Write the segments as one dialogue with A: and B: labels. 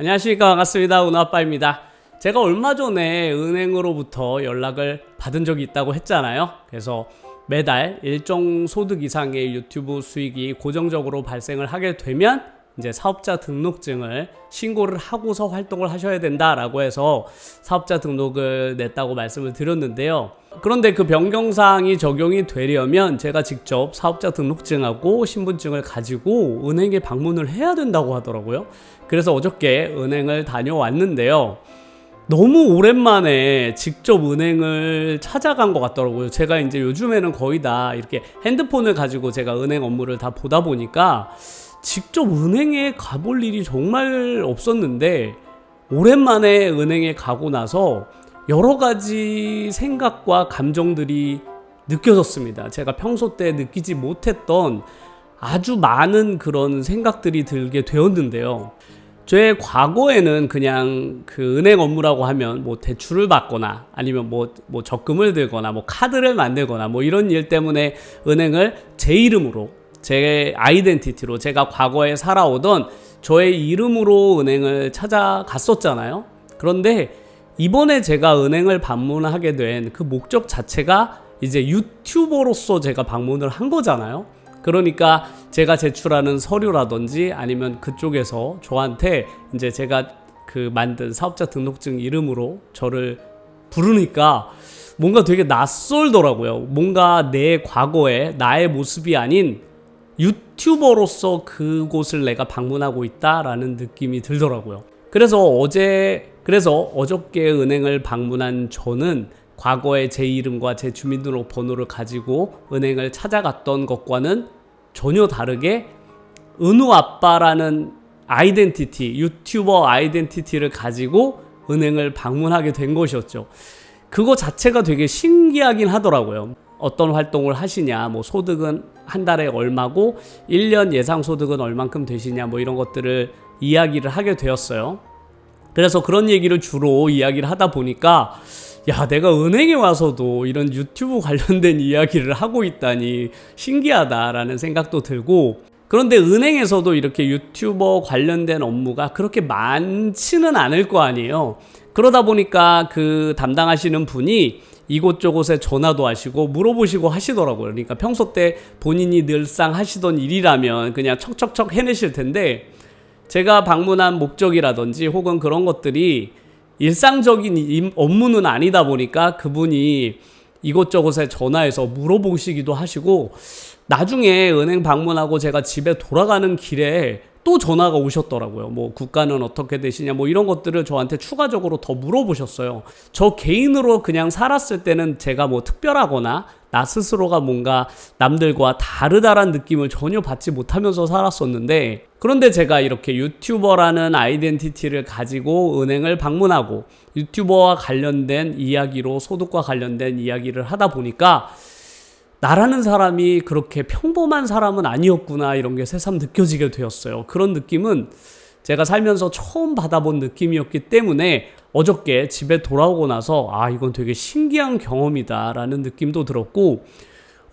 A: 안녕하십니까. 반갑습니다. 은호아빠입니다. 제가 얼마 전에 은행으로부터 연락을 받은 적이 있다고 했잖아요. 그래서 매달 일정 소득 이상의 유튜브 수익이 고정적으로 발생을 하게 되면 이제 사업자 등록증을 신고를 하고서 활동을 하셔야 된다라고 해서 사업자 등록을 냈다고 말씀을 드렸는데요. 그런데 그 변경사항이 적용이 되려면 제가 직접 사업자 등록증하고 신분증을 가지고 은행에 방문을 해야 된다고 하더라고요. 그래서 어저께 은행을 다녀왔는데요. 너무 오랜만에 직접 은행을 찾아간 것 같더라고요. 제가 이제 요즘에는 거의 다 이렇게 핸드폰을 가지고 제가 은행 업무를 다 보다 보니까 직접 은행에 가볼 일이 정말 없었는데, 오랜만에 은행에 가고 나서 여러 가지 생각과 감정들이 느껴졌습니다. 제가 평소 때 느끼지 못했던 아주 많은 그런 생각들이 들게 되었는데요. 제 과거에는 그냥 그 은행 업무라고 하면 뭐 대출을 받거나 아니면 뭐 적금을 들거나 뭐 카드를 만들거나 뭐 이런 일 때문에 은행을 제 이름으로, 제 아이덴티티로, 제가 과거에 살아오던 저의 이름으로 은행을 찾아갔었잖아요. 그런데 이번에 제가 은행을 방문하게 된 그 목적 자체가 이제 유튜버로서 제가 방문을 한 거잖아요. 그러니까 제가 제출하는 서류라든지 아니면 그쪽에서 저한테 이제 제가 그 만든 사업자 등록증 이름으로 저를 부르니까 뭔가 되게 낯설더라고요. 뭔가 내 과거에 나의 모습이 아닌 유튜버로서 그곳을 내가 방문하고 있다라는 느낌이 들더라고요. 그래서 어저께 은행을 방문한 저는 과거의 제 이름과 제 주민등록 번호를 가지고 은행을 찾아갔던 것과는 전혀 다르게 은호아빠라는 아이덴티티, 유튜버 아이덴티티를 가지고 은행을 방문하게 된 것이었죠. 그거 자체가 되게 신기하긴 하더라고요. 어떤 활동을 하시냐, 뭐 소득은 한 달에 얼마고 1년 예상 소득은 얼만큼 되시냐, 뭐 이런 것들을 이야기를 하게 되었어요. 그래서 그런 얘기를 주로 이야기를 하다 보니까 야, 내가 은행에 와서도 이런 유튜브 관련된 이야기를 하고 있다니 신기하다라는 생각도 들고, 그런데 은행에서도 이렇게 유튜버 관련된 업무가 그렇게 많지는 않을 거 아니에요. 그러다 보니까 그 담당하시는 분이 이곳저곳에 전화도 하시고 물어보시고 하시더라고요. 그러니까 평소 때 본인이 늘상 하시던 일이라면 그냥 척척척 해내실 텐데, 제가 방문한 목적이라든지 혹은 그런 것들이 일상적인 업무는 아니다 보니까 그분이 이곳저곳에 전화해서 물어보시기도 하시고, 나중에 은행 방문하고 제가 집에 돌아가는 길에 또 전화가 오셨더라고요. 뭐 국가는 어떻게 되시냐, 뭐 이런 것들을 저한테 추가적으로 더 물어보셨어요. 저 개인으로 그냥 살았을 때는 제가 뭐 특별하거나 나 스스로가 뭔가 남들과 다르다란 느낌을 전혀 받지 못하면서 살았었는데, 그런데 제가 이렇게 유튜버라는 아이덴티티를 가지고 은행을 방문하고 유튜버와 관련된 이야기로, 소득과 관련된 이야기를 하다 보니까 나라는 사람이 그렇게 평범한 사람은 아니었구나, 이런 게 새삼 느껴지게 되었어요. 그런 느낌은 제가 살면서 처음 받아본 느낌이었기 때문에 어저께 집에 돌아오고 나서 이건 되게 신기한 경험이다 라는 느낌도 들었고,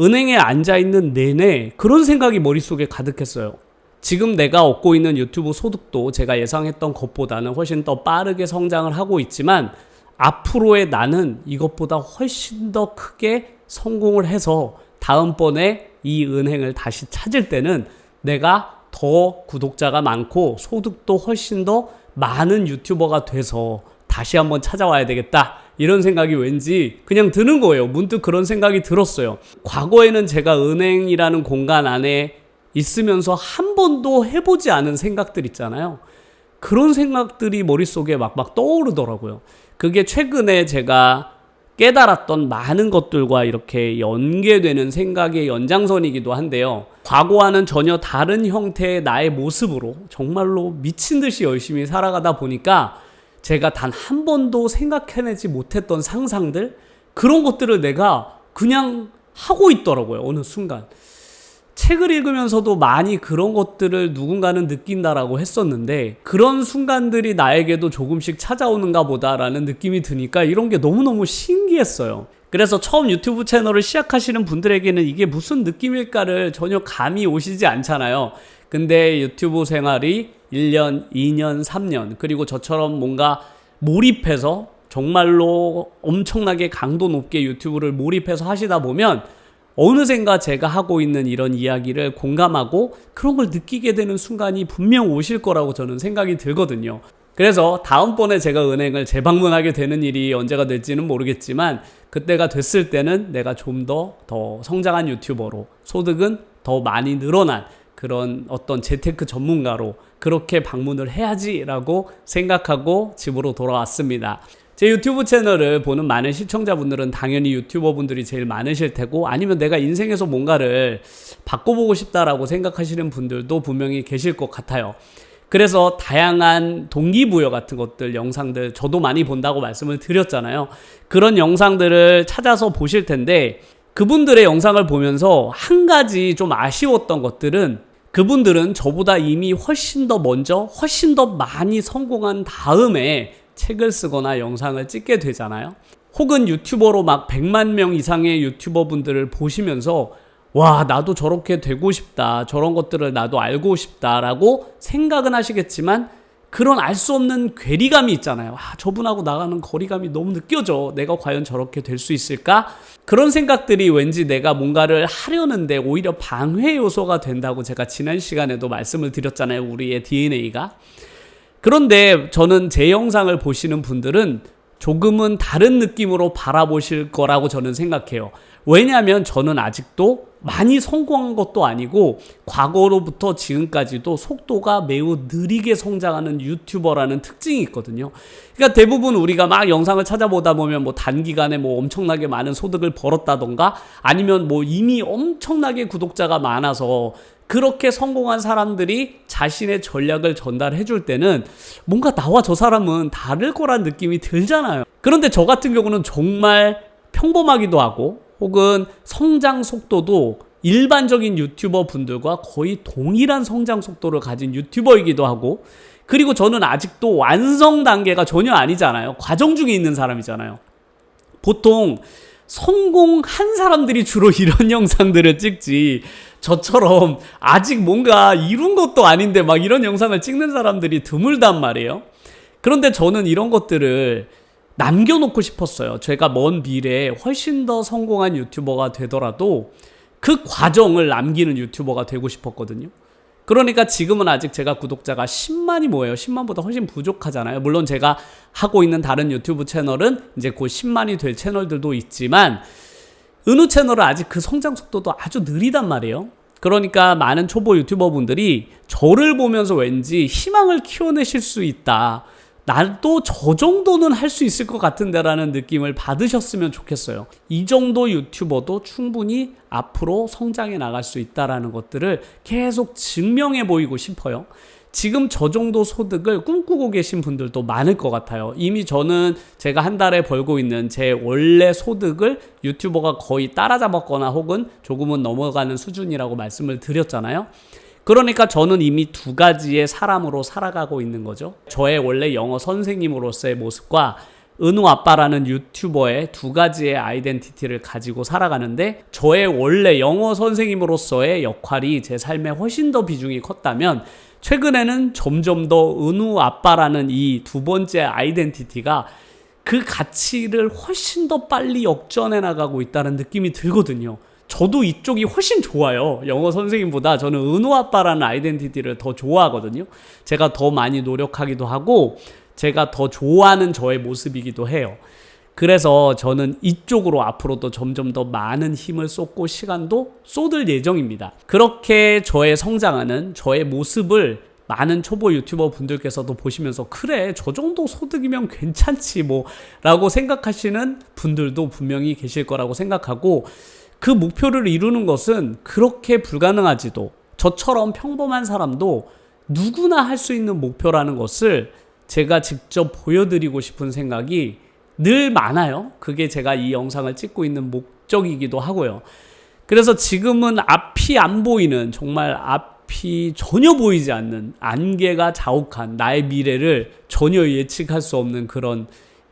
A: 은행에 앉아있는 내내 그런 생각이 머릿속에 가득했어요. 지금 내가 얻고 있는 유튜브 소득도 제가 예상했던 것보다는 훨씬 더 빠르게 성장을 하고 있지만, 앞으로의 나는 이것보다 훨씬 더 크게 성공을 해서 다음번에 이 은행을 다시 찾을 때는 내가 더 구독자가 많고 소득도 훨씬 더 많은 유튜버가 돼서 다시 한번 찾아와야 되겠다, 이런 생각이 왠지 그냥 드는 거예요. 문득 그런 생각이 들었어요. 과거에는 제가 은행이라는 공간 안에 있으면서 한 번도 해보지 않은 생각들 있잖아요. 그런 생각들이 머릿속에 막 떠오르더라고요. 그게 최근에 제가 깨달았던 많은 것들과 이렇게 연계되는 생각의 연장선이기도 한데요. 과거와는 전혀 다른 형태의 나의 모습으로 정말로 미친 듯이 열심히 살아가다 보니까 제가 단 한 번도 생각해내지 못했던 상상들, 그런 것들을 내가 그냥 하고 있더라고요. 어느 순간. 책을 읽으면서도 많이 그런 것들을 누군가는 느낀다라고 했었는데, 그런 순간들이 나에게도 조금씩 찾아오는가 보다라는 느낌이 드니까 이런 게 너무너무 신기했어요. 그래서 처음 유튜브 채널을 시작하시는 분들에게는 이게 무슨 느낌일까를 전혀 감이 오시지 않잖아요. 근데 유튜브 생활이 1년, 2년, 3년 그리고 저처럼 뭔가 몰입해서 정말로 엄청나게 강도 높게 유튜브를 몰입해서 하시다 보면 어느샌가 제가 하고 있는 이런 이야기를 공감하고 그런 걸 느끼게 되는 순간이 분명 오실 거라고 저는 생각이 들거든요. 그래서 다음번에 제가 은행을 재방문하게 되는 일이 언제가 될지는 모르겠지만 그때가 됐을 때는 내가 좀 더 성장한 유튜버로 소득은 더 많이 늘어난 그런 어떤 재테크 전문가로 그렇게 방문을 해야지라고 생각하고 집으로 돌아왔습니다. 제 유튜브 채널을 보는 많은 시청자분들은 당연히 유튜버분들이 제일 많으실 테고 아니면 내가 인생에서 뭔가를 바꿔보고 싶다라고 생각하시는 분들도 분명히 계실 것 같아요. 그래서 다양한 동기부여 같은 것들 영상들 저도 많이 본다고 말씀을 드렸잖아요. 그런 영상들을 찾아서 보실 텐데 그분들의 영상을 보면서 한 가지 좀 아쉬웠던 것들은 그분들은 저보다 이미 훨씬 더 먼저 훨씬 더 많이 성공한 다음에 책을 쓰거나 영상을 찍게 되잖아요. 혹은 유튜버로 막 100만 명 이상의 유튜버 분들을 보시면서 와 나도 저렇게 되고 싶다 저런 것들을 나도 알고 싶다라고 생각은 하시겠지만 그런 알 수 없는 괴리감이 있잖아요. 저분하고 나가는 거리감이 너무 느껴져. 내가 과연 저렇게 될 수 있을까? 그런 생각들이 왠지 내가 뭔가를 하려는데 오히려 방해 요소가 된다고 제가 지난 시간에도 말씀을 드렸잖아요. 우리의 DNA가. 그런데 저는 제 영상을 보시는 분들은 조금은 다른 느낌으로 바라보실 거라고 저는 생각해요. 왜냐하면 저는 아직도 많이 성공한 것도 아니고 과거로부터 지금까지도 속도가 매우 느리게 성장하는 유튜버라는 특징이 있거든요. 그러니까 대부분 우리가 막 영상을 찾아보다 보면 뭐 단기간에 뭐 엄청나게 많은 소득을 벌었다던가 아니면 뭐 이미 엄청나게 구독자가 많아서 그렇게 성공한 사람들이 자신의 전략을 전달해 줄 때는 뭔가 나와 저 사람은 다를 거란 느낌이 들잖아요. 그런데 저 같은 경우는 정말 평범하기도 하고 혹은 성장 속도도 일반적인 유튜버 분들과 거의 동일한 성장 속도를 가진 유튜버이기도 하고 그리고 저는 아직도 완성 단계가 전혀 아니잖아요. 과정 중에 있는 사람이잖아요. 보통 성공한 사람들이 주로 이런 영상들을 찍지 저처럼 아직 뭔가 이룬 것도 아닌데 막 이런 영상을 찍는 사람들이 드물단 말이에요. 그런데 저는 이런 것들을 남겨놓고 싶었어요. 제가 먼 미래에 훨씬 더 성공한 유튜버가 되더라도 그 과정을 남기는 유튜버가 되고 싶었거든요. 그러니까 지금은 아직 제가 구독자가 10만이 뭐예요? 10만보다 훨씬 부족하잖아요. 물론 제가 하고 있는 다른 유튜브 채널은 이제 곧 10만이 될 채널들도 있지만 은우 채널은 아직 그 성장 속도도 아주 느리단 말이에요. 그러니까 많은 초보 유튜버 분들이 저를 보면서 왠지 희망을 키워내실 수 있다. 나도 저 정도는 할 수 있을 것 같은데 라는 느낌을 받으셨으면 좋겠어요. 이 정도 유튜버도 충분히 앞으로 성장해 나갈 수 있다는 것들을 계속 증명해 보이고 싶어요. 지금 저 정도 소득을 꿈꾸고 계신 분들도 많을 것 같아요. 이미 저는 제가 한 달에 벌고 있는 제 원래 소득을 유튜버가 거의 따라잡았거나 혹은 조금은 넘어가는 수준이라고 말씀을 드렸잖아요. 그러니까 저는 이미 두 가지의 사람으로 살아가고 있는 거죠. 저의 원래 영어 선생님으로서의 모습과 은우 아빠라는 유튜버의 두 가지의 아이덴티티를 가지고 살아가는데 저의 원래 영어 선생님으로서의 역할이 제 삶에 훨씬 더 비중이 컸다면 최근에는 점점 더 은우 아빠라는 이 두 번째 아이덴티티가 그 가치를 훨씬 더 빨리 역전해 나가고 있다는 느낌이 들거든요. 저도 이쪽이 훨씬 좋아요. 영어 선생님보다 저는 은우 아빠라는 아이덴티티를 더 좋아하거든요. 제가 더 많이 노력하기도 하고 제가 더 좋아하는 저의 모습이기도 해요. 그래서 저는 이쪽으로 앞으로도 점점 더 많은 힘을 쏟고 시간도 쏟을 예정입니다. 그렇게 저의 성장하는 저의 모습을 많은 초보 유튜버 분들께서도 보시면서 그래 저 정도 소득이면 괜찮지 뭐 라고 생각하시는 분들도 분명히 계실 거라고 생각하고 그 목표를 이루는 것은 그렇게 불가능하지도 저처럼 평범한 사람도 누구나 할 수 있는 목표라는 것을 제가 직접 보여드리고 싶은 생각이 늘 많아요. 그게 제가 이 영상을 찍고 있는 목적이기도 하고요. 그래서 지금은 앞이 안 보이는 정말 앞이 전혀 보이지 않는 안개가 자욱한 나의 미래를 전혀 예측할 수 없는 그런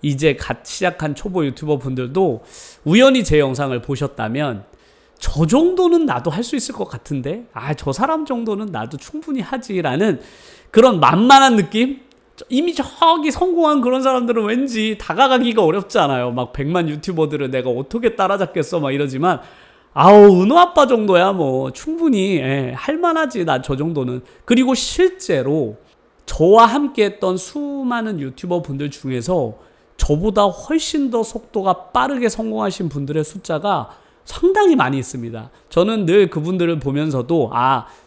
A: 이제 갓 시작한 초보 유튜버 분들도 우연히 제 영상을 보셨다면 저 정도는 나도 할 수 있을 것 같은데, 저 사람 정도는 나도 충분히 하지라는 그런 만만한 느낌? 이미 저기 성공한 그런 사람들은 왠지 다가가기가 어렵지 않아요. 막 100만 유튜버들을 내가 어떻게 따라잡겠어 막 이러지만, 은호 아빠 정도야 뭐 충분히 할만하지, 나 저 정도는. 그리고 실제로 저와 함께 했던 수많은 유튜버 분들 중에서 저보다 훨씬 더 속도가 빠르게 성공하신 분들의 숫자가 상당히 많이 있습니다. 저는 늘 그분들을 보면서도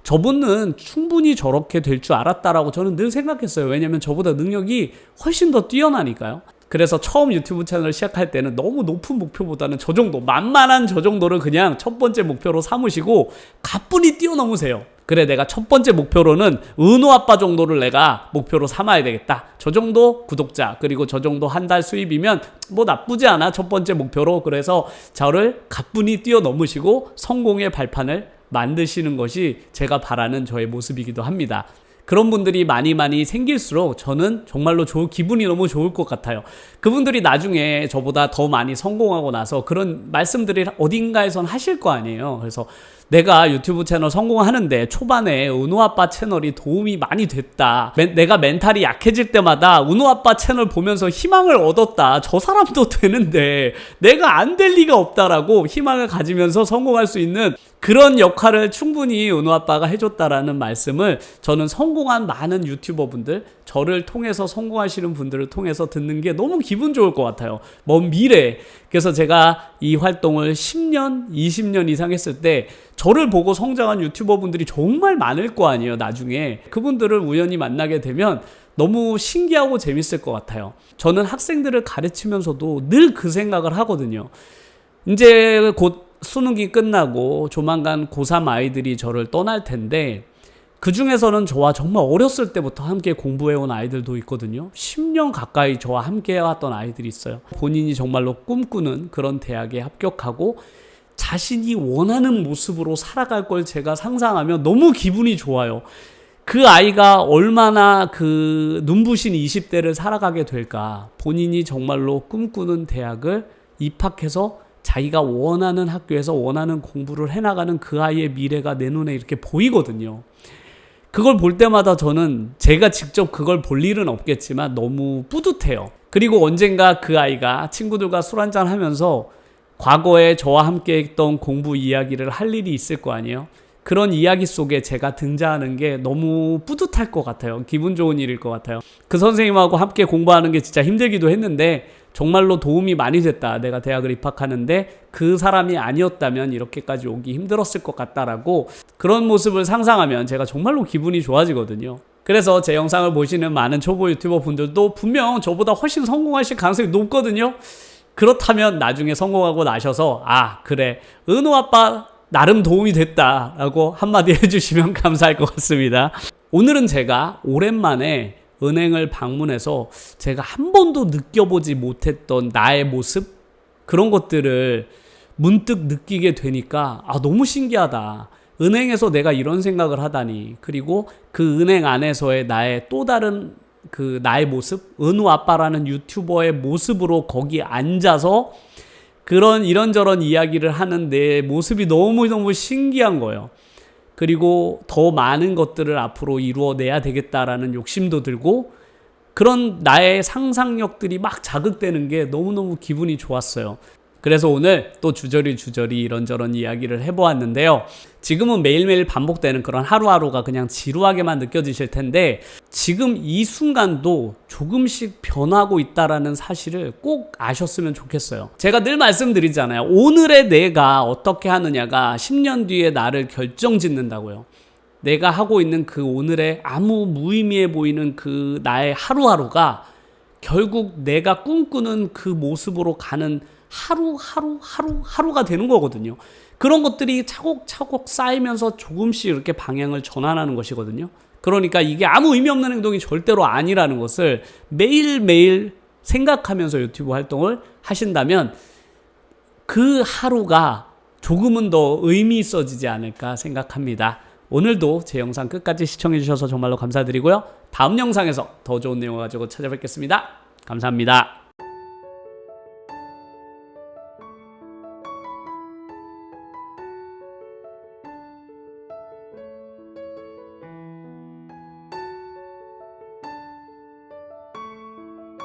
A: 저분은 충분히 저렇게 될 줄 알았다라고 저는 늘 생각했어요. 왜냐면 저보다 능력이 훨씬 더 뛰어나니까요. 그래서 처음 유튜브 채널을 시작할 때는 너무 높은 목표보다는 저 정도, 만만한 저 정도를 그냥 첫 번째 목표로 삼으시고 가뿐히 뛰어넘으세요. 그래, 내가 첫 번째 목표로는 은호 아빠 정도를 내가 목표로 삼아야 되겠다. 저 정도 구독자, 그리고 저 정도 한 달 수입이면 뭐 나쁘지 않아, 첫 번째 목표로. 그래서 저를 가뿐히 뛰어넘으시고 성공의 발판을 만드시는 것이 제가 바라는 저의 모습이기도 합니다. 그런 분들이 많이 생길수록 저는 정말로 기분이 너무 좋을 것 같아요. 그분들이 나중에 저보다 더 많이 성공하고 나서 그런 말씀들이 어딘가에선 하실 거 아니에요. 그래서 내가 유튜브 채널 성공하는데 초반에 은호 아빠 채널이 도움이 많이 됐다. 내가 멘탈이 약해질 때마다 은호 아빠 채널 보면서 희망을 얻었다. 저 사람도 되는데 내가 안 될 리가 없다라고 희망을 가지면서 성공할 수 있는 그런 역할을 충분히 은호 아빠가 해줬다라는 말씀을 저는 성공한 많은 유튜버 분들, 저를 통해서 성공하시는 분들을 통해서 듣는 게 너무 기분 좋을 것 같아요. 먼 미래. 그래서 제가 이 활동을 10년, 20년 이상 했을 때 저를 보고 성장한 유튜버 분들이 정말 많을 거 아니에요, 나중에. 그분들을 우연히 만나게 되면 너무 신기하고 재밌을 것 같아요. 저는 학생들을 가르치면서도 늘 그 생각을 하거든요. 이제 곧 수능이 끝나고 조만간 고3 아이들이 저를 떠날 텐데, 그 중에서는 저와 정말 어렸을 때부터 함께 공부해온 아이들도 있거든요. 10년 가까이 저와 함께 해왔던 아이들이 있어요. 본인이 정말로 꿈꾸는 그런 대학에 합격하고 자신이 원하는 모습으로 살아갈 걸 제가 상상하면 너무 기분이 좋아요. 그 아이가 얼마나 그 눈부신 20대를 살아가게 될까. 본인이 정말로 꿈꾸는 대학을 입학해서 자기가 원하는 학교에서 원하는 공부를 해나가는 그 아이의 미래가 내 눈에 이렇게 보이거든요. 그걸 볼 때마다 저는 제가 직접 그걸 볼 일은 없겠지만 너무 뿌듯해요. 그리고 언젠가 그 아이가 친구들과 술 한잔 하면서 과거에 저와 함께 했던 공부 이야기를 할 일이 있을 거 아니에요. 그런 이야기 속에 제가 등장하는 게 너무 뿌듯할 것 같아요. 기분 좋은 일일 것 같아요. 그 선생님하고 함께 공부하는 게 진짜 힘들기도 했는데 정말로 도움이 많이 됐다. 내가 대학을 입학하는데 그 사람이 아니었다면 이렇게까지 오기 힘들었을 것 같다라고, 그런 모습을 상상하면 제가 정말로 기분이 좋아지거든요. 그래서 제 영상을 보시는 많은 초보 유튜버 분들도 분명 저보다 훨씬 성공하실 가능성이 높거든요. 그렇다면 나중에 성공하고 나셔서 그래, 은호 아빠 나름 도움이 됐다라고 한마디 해주시면 감사할 것 같습니다. 오늘은 제가 오랜만에 은행을 방문해서 제가 한 번도 느껴보지 못했던 나의 모습, 그런 것들을 문득 느끼게 되니까 너무 신기하다. 은행에서 내가 이런 생각을 하다니. 그리고 그 은행 안에서의 나의 또 다른 그 나의 모습, 은호 아빠라는 유튜버의 모습으로 거기 앉아서 그런 이런저런 이야기를 하는 내 모습이 너무너무 신기한 거예요. 그리고 더 많은 것들을 앞으로 이루어내야 되겠다라는 욕심도 들고, 그런 나의 상상력들이 막 자극되는 게 너무너무 기분이 좋았어요. 그래서 오늘 또 주저리 이런저런 이야기를 해보았는데요. 지금은 매일매일 반복되는 그런 하루하루가 그냥 지루하게만 느껴지실 텐데, 지금 이 순간도 조금씩 변하고 있다라는 사실을 꼭 아셨으면 좋겠어요. 제가 늘 말씀드리잖아요. 오늘의 내가 어떻게 하느냐가 10년 뒤에 나를 결정짓는다고요. 내가 하고 있는 그 오늘의 아무 무의미해 보이는 그 나의 하루하루가 결국 내가 꿈꾸는 그 모습으로 가는 하루가 되는 거거든요. 그런 것들이 차곡차곡 쌓이면서 조금씩 이렇게 방향을 전환하는 것이거든요. 그러니까 이게 아무 의미 없는 행동이 절대로 아니라는 것을 매일매일 생각하면서 유튜브 활동을 하신다면 그 하루가 조금은 더 의미 있어지지 않을까 생각합니다. 오늘도 제 영상 끝까지 시청해 주셔서 정말로 감사드리고요. 다음 영상에서 더 좋은 내용을 가지고 찾아뵙겠습니다. 감사합니다.